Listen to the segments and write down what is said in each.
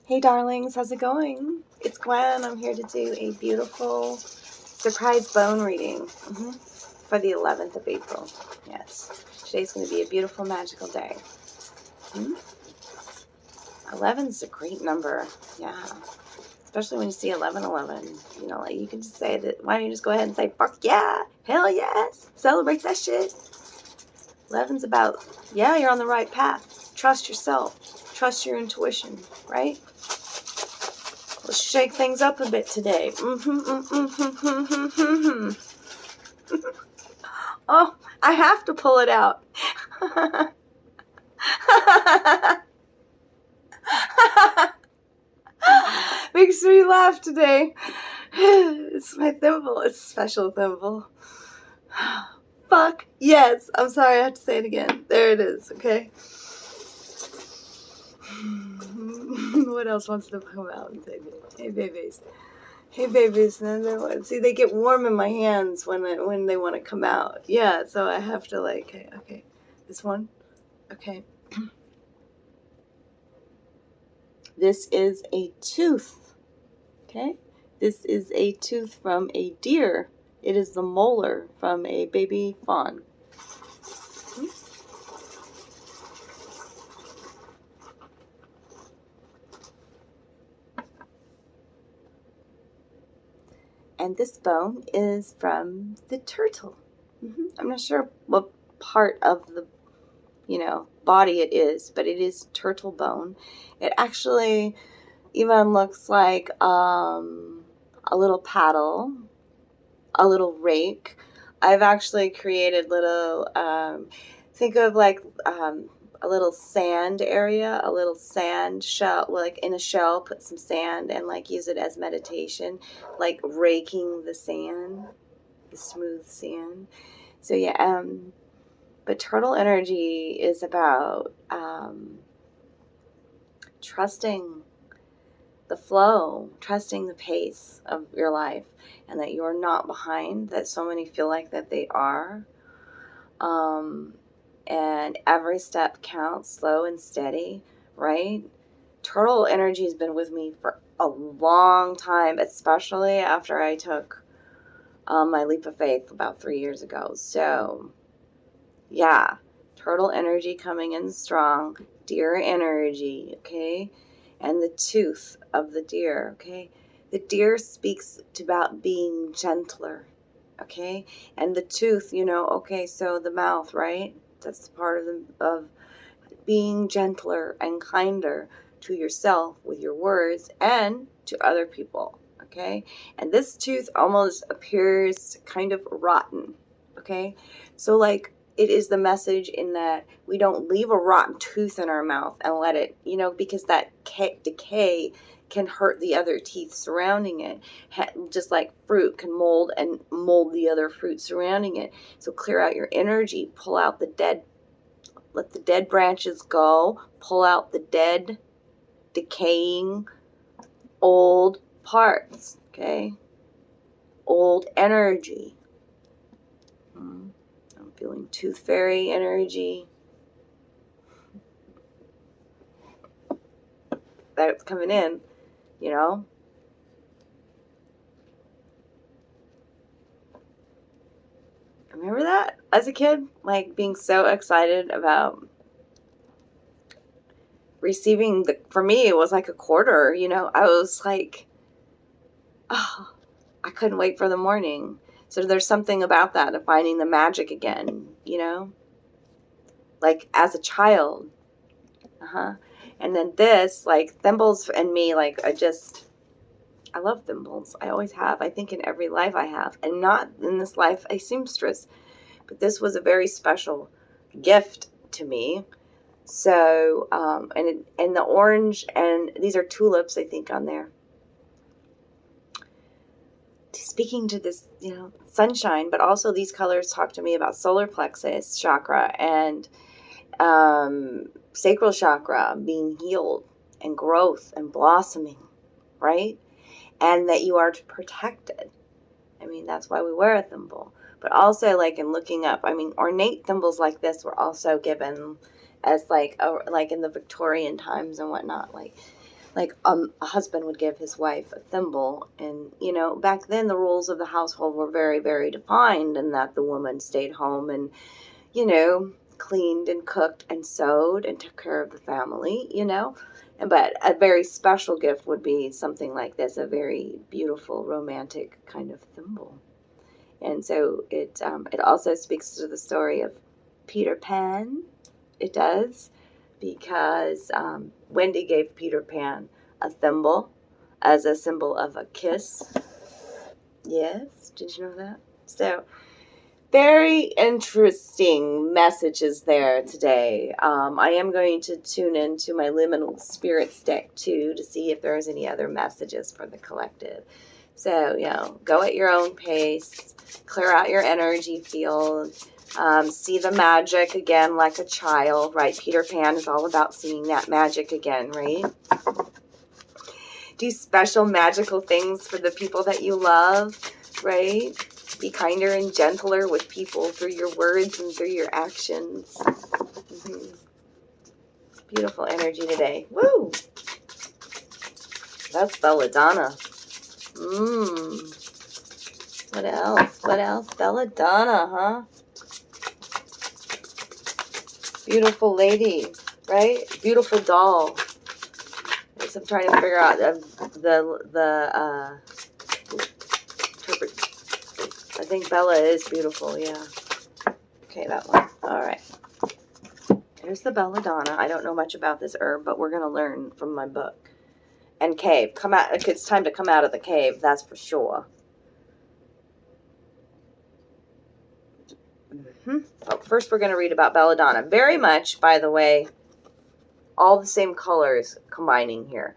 Hey darlings, how's it going? It's Gwen. I'm here to do a beautiful surprise bone reading for the 11th of April. Yes, today's going to be a beautiful magical day. 11 is a great number, yeah. Especially when you see 1111. You know, like you can just say that. Why don't you just go ahead and say, fuck yeah, hell yes, celebrate that shit. 11's about, yeah, you're on the right path. Trust yourself. Trust your intuition, right? Let's shake things up a bit today. Oh, I have to pull it out. Makes me laugh today. It's my thimble. It's a special thimble. Fuck yes. I'm sorry, I have to say it again. There it is, okay? What else wants to come out and say, hey babies? Hey babies. See, they get warm in my hands when they want to come out. Yeah, so I have to like, okay. This one? Okay. This is a tooth. Okay? This is a tooth from a deer. It is the molar from a baby fawn. And this bone is from the turtle. I'm not sure what part of the, body it is, but it is turtle bone. It actually even looks like a little paddle, a little rake. I've actually created little, think of like a little sand area, a little sand shell, like in a shell, put some sand and like use it as meditation, like raking the sand, the smooth sand. So yeah, but turtle energy is about trusting the flow, trusting the pace of your life, and that you're not behind, that so many feel like that they are. And every step counts, slow and steady, right? Turtle energy has been with me for a long time, especially after I took my leap of faith about 3 years ago. So, yeah, turtle energy coming in strong, deer energy, okay? And the tooth of the deer, okay? The deer speaks about being gentler, okay? And the tooth, okay, so the mouth, right? That's part of being gentler and kinder to yourself with your words and to other people, okay? And this tooth almost appears kind of rotten, okay? So like it is the message in that we don't leave a rotten tooth in our mouth and let it, because that decay can hurt the other teeth surrounding it, just like fruit can mold the other fruit surrounding it. So clear out your energy, pull out the dead, let the dead branches go, pull out the dead, decaying, old parts, okay? Old energy. I'm feeling tooth fairy energy. That's coming in, Remember that as a kid? Like being so excited about receiving for me, it was like a quarter, I was like, oh, I couldn't wait for the morning. So there's something about that, of finding the magic again, like as a child. And then this, like thimbles and me, like I love thimbles. I always have. I think in every life I have. And not in this life a seamstress. But this was a very special gift to me. So, and the orange, and these are tulips, I think, on there. Speaking to this, sunshine, but also these colors talk to me about solar plexus chakra and sacral chakra being healed and growth and blossoming, right? And that you are protected. I mean, that's why we wear a thimble. But also, like in looking up, ornate thimbles like this were also given as like in the Victorian times and whatnot, like like a husband would give his wife a thimble. And, you know, back then the rules of the household were very, very defined, and that the woman stayed home and, you know, cleaned and cooked and sewed and took care of the family, you know. But a very special gift would be something like this, a very beautiful, romantic kind of thimble. And so it also speaks to the story of Peter Pan. It does, because Wendy gave Peter Pan a thimble as a symbol of a kiss. Yes, did you know that? So, very interesting messages there today. I am going to tune into my Liminal Spirits deck too to see if there's any other messages for the collective. So, you know, go at your own pace, clear out your energy field, see the magic again like a child, right? Peter Pan is all about seeing that magic again, right? Do special magical things for the people that you love, right? Be kinder and gentler with people through your words and through your actions. Mm-hmm. Beautiful energy today. Woo! That's Belladonna. What else? What else? Belladonna, huh? Beautiful lady, right? Beautiful doll. I'm trying to figure out I think Bella is beautiful, yeah. Okay, that one. All right. Here's the Belladonna. I don't know much about this herb, but we're going to learn from my book. And cave. Come out. It's time to come out of the cave, that's for sure. But first we're going to read about Belladonna. Very much, by the way, all the same colors combining here.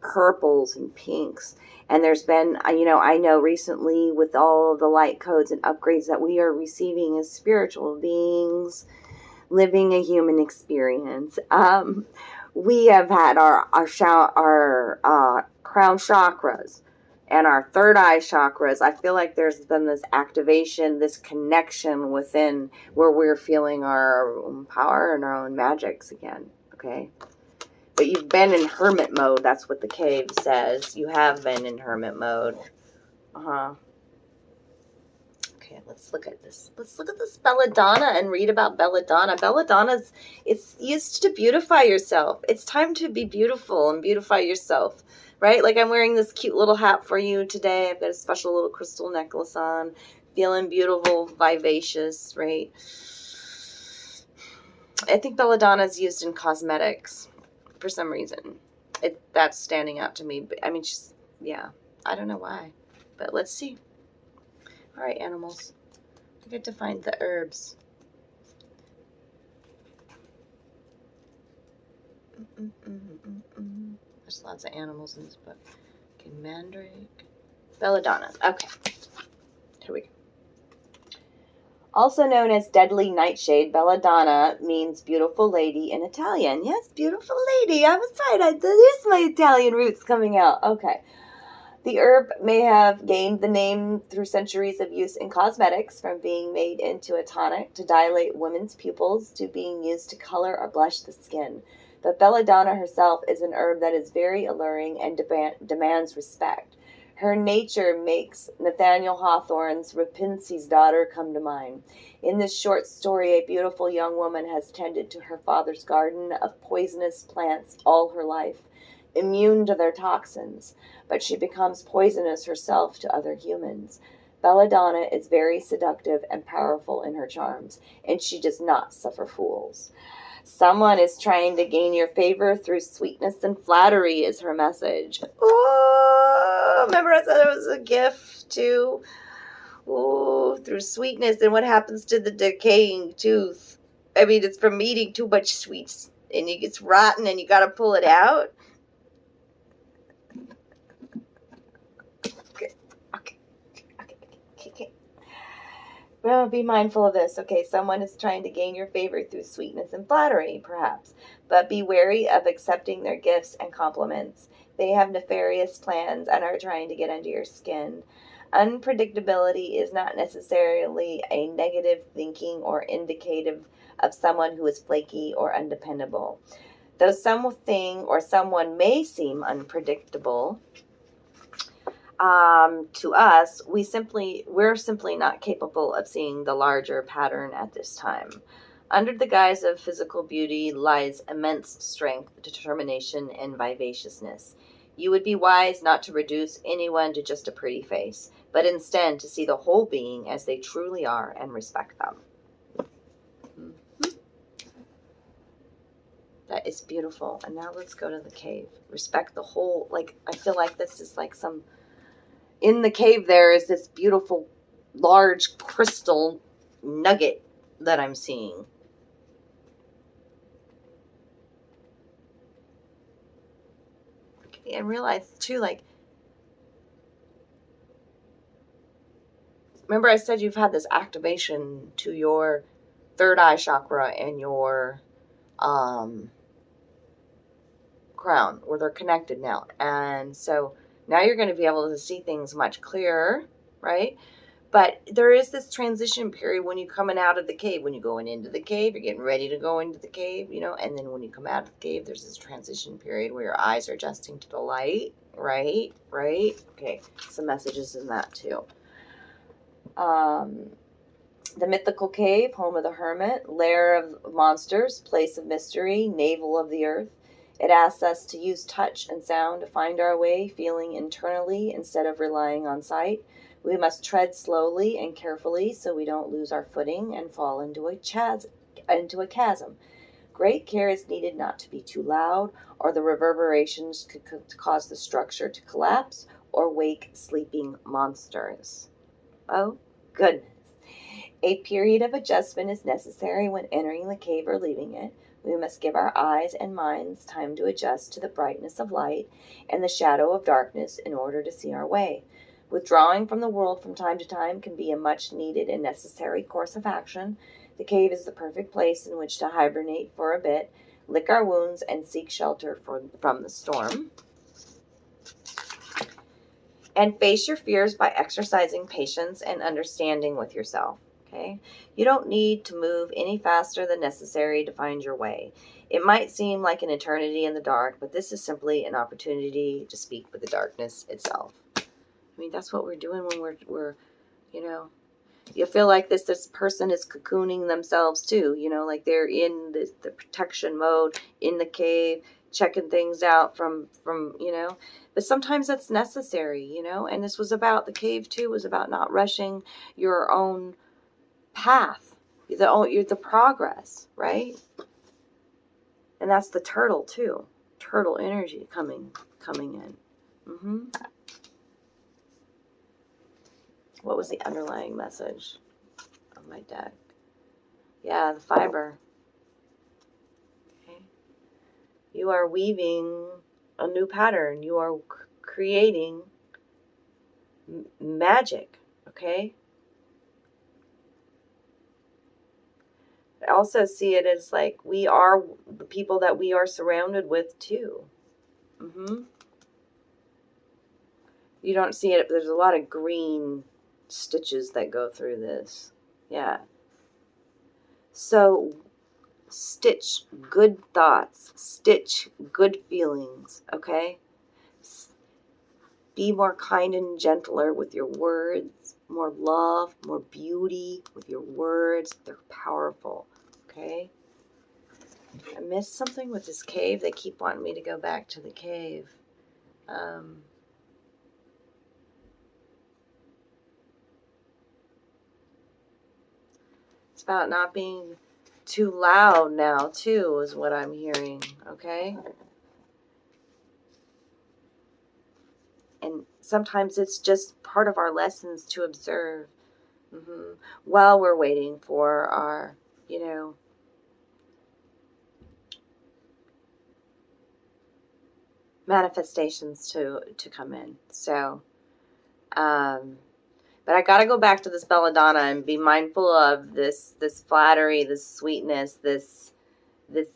Purples and pinks. And there's been, you know, I know recently with all the light codes and upgrades that we are receiving as spiritual beings living a human experience. We have had our crown chakras and our third eye chakras. I feel like there's been this activation, this connection within where we're feeling our own power and our own magics again. Okay. But you've been in hermit mode. That's what the cave says. You have been in hermit mode. Okay, let's look at this. Let's look at this Belladonna and read about Belladonna. Belladonna's, it's used to beautify yourself. It's time to be beautiful and beautify yourself, right? Like I'm wearing this cute little hat for you today. I've got a special little crystal necklace on. Feeling beautiful, vivacious, right? I think Belladonna is used in cosmetics. For some reason, that's standing out to me. I mean, yeah, I don't know why, but let's see. All right, animals, I get to find the herbs. There's lots of animals in this book. Okay, mandrake, Belladonna. Okay, here we go. Also known as deadly nightshade, Belladonna means beautiful lady in Italian. Yes, beautiful lady. I was right. There's my Italian roots coming out. Okay. The herb may have gained the name through centuries of use in cosmetics, from being made into a tonic to dilate women's pupils to being used to color or blush the skin. But Belladonna herself is an herb that is very alluring and demands respect. Her nature makes Nathaniel Hawthorne's Rapunzel's daughter come to mind. In this short story, a beautiful young woman has tended to her father's garden of poisonous plants all her life, immune to their toxins, but she becomes poisonous herself to other humans. Belladonna is very seductive and powerful in her charms, and she does not suffer fools. Someone is trying to gain your favor through sweetness and flattery is her message. Oh, remember I said it was a gift too? Oh, through sweetness. And what happens to the decaying tooth? I mean, it's from eating too much sweets. And it gets rotten and you got to pull it out. Okay. Well, be mindful of this. Okay, someone is trying to gain your favor through sweetness and flattery, perhaps. But be wary of accepting their gifts and compliments. They have nefarious plans and are trying to get under your skin. Unpredictability is not necessarily a negative thinking or indicative of someone who is flaky or undependable. Though something or someone may seem unpredictable, to us, we're simply not capable of seeing the larger pattern at this time. Under the guise of physical beauty lies immense strength, determination, and vivaciousness. You would be wise not to reduce anyone to just a pretty face, but instead to see the whole being as they truly are and respect them. That is beautiful. And now let's go to the cave. Respect the whole, like, I feel like this is like some, in the cave there is this beautiful, large crystal nugget that I'm seeing. And realize too, like, remember I said you've had this activation to your third eye chakra and your crown, where they're connected now. And so now you're going to be able to see things much clearer, right? But there is this transition period when you're coming out of the cave. When you're going into the cave, you're getting ready to go into the cave, you know, and then when you come out of the cave, there's this transition period where your eyes are adjusting to the light, right? Okay, some messages in that too. The mythical cave, home of the hermit, lair of monsters, place of mystery, navel of the earth. It asks us to use touch and sound to find our way, feeling internally instead of relying on sight. We must tread slowly and carefully so we don't lose our footing and fall into a chasm. Great care is needed not to be too loud, or the reverberations could cause the structure to collapse or wake sleeping monsters. Oh, goodness. A period of adjustment is necessary when entering the cave or leaving it. We must give our eyes and minds time to adjust to the brightness of light and the shadow of darkness in order to see our way. Withdrawing from the world from time to time can be a much needed and necessary course of action. The cave is the perfect place in which to hibernate for a bit, lick our wounds, and seek shelter from the storm. And face your fears by exercising patience and understanding with yourself. Okay? You don't need to move any faster than necessary to find your way. It might seem like an eternity in the dark, but this is simply an opportunity to speak with the darkness itself. I mean, that's what we're doing when we're you know, you feel like this person is cocooning themselves too, you know, like they're in the protection mode in the cave, checking things out from, you know, but sometimes that's necessary, you know, and this was about, the cave too was about not rushing your own path, the progress, right? And that's the turtle too, turtle energy coming in. What was the underlying message of my deck? Yeah, the fiber. Okay. You are weaving a new pattern. You are creating magic. Okay. I also see it as like we are the people that we are surrounded with too. You don't see it, but there's a lot of green stitches that go through this. Yeah. So stitch good thoughts, stitch good feelings, okay? Be more kind and gentler with your words, more love, more beauty with your words. They're powerful, okay? I missed something with this cave. They keep wanting me to go back to the cave. It's about not being too loud now, too, is what I'm hearing, okay? And sometimes it's just part of our lessons to observe while we're waiting for our, you know, manifestations to come in. So, but I got to go back to this belladonna and be mindful of this flattery, this sweetness, this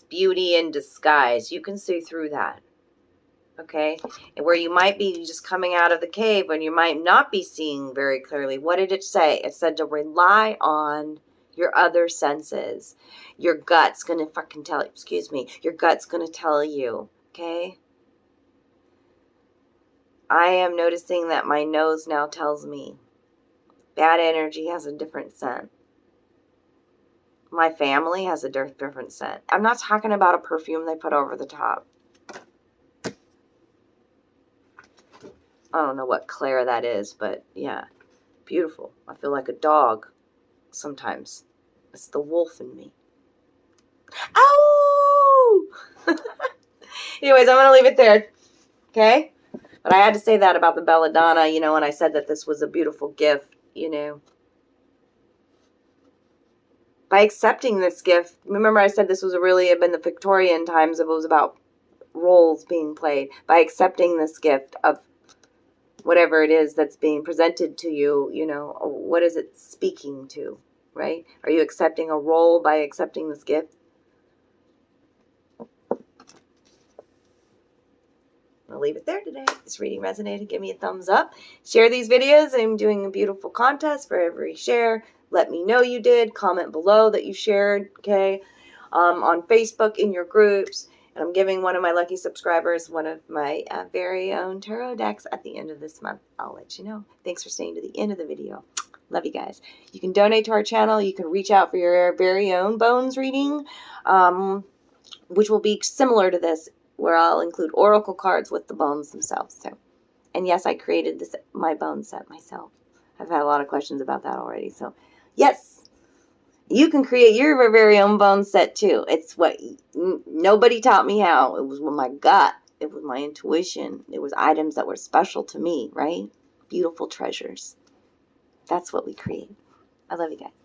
beauty in disguise. You can see through that. Okay? And where you might be just coming out of the cave and you might not be seeing very clearly. What did it say? It said to rely on Your other senses. Your gut's going to fucking tell you, excuse me, your gut's going to tell you, okay? I am noticing that my nose now tells me bad energy has a different scent. My family has a different scent. I'm not talking about a perfume they put over the top. I don't know what Claire that is, but yeah, beautiful. I feel like a dog sometimes. It's the wolf in me. Ow! Anyways, I'm going to leave it there, okay? But I had to say that about the belladonna, you know, and I said that this was a beautiful gift, you know. By accepting this gift, remember I said this was really in the Victorian times, it was about roles being played. By accepting this gift of whatever it is that's being presented to you, you know, what is it speaking to, right? Are you accepting a role by accepting this gift? I'll leave it there today. If this reading resonated, give me a thumbs up. Share these videos. I'm doing a beautiful contest for every share. Let me know you did. Comment below that you shared, okay? On Facebook in your groups. And I'm giving one of my lucky subscribers one of my very own tarot decks at the end of this month. I'll let you know. Thanks for staying to the end of the video. Love you guys. You can donate to our channel. You can reach out for your very own bones reading, which will be similar to this, where I'll include oracle cards with the bones themselves. So, and yes, I created my bone set myself. I've had a lot of questions about that already. So, yes, you can create your very own bone set too. It's what nobody taught me how. It was with my gut. It was my intuition. It was items that were special to me, right? Beautiful treasures. That's what we create. I love you guys.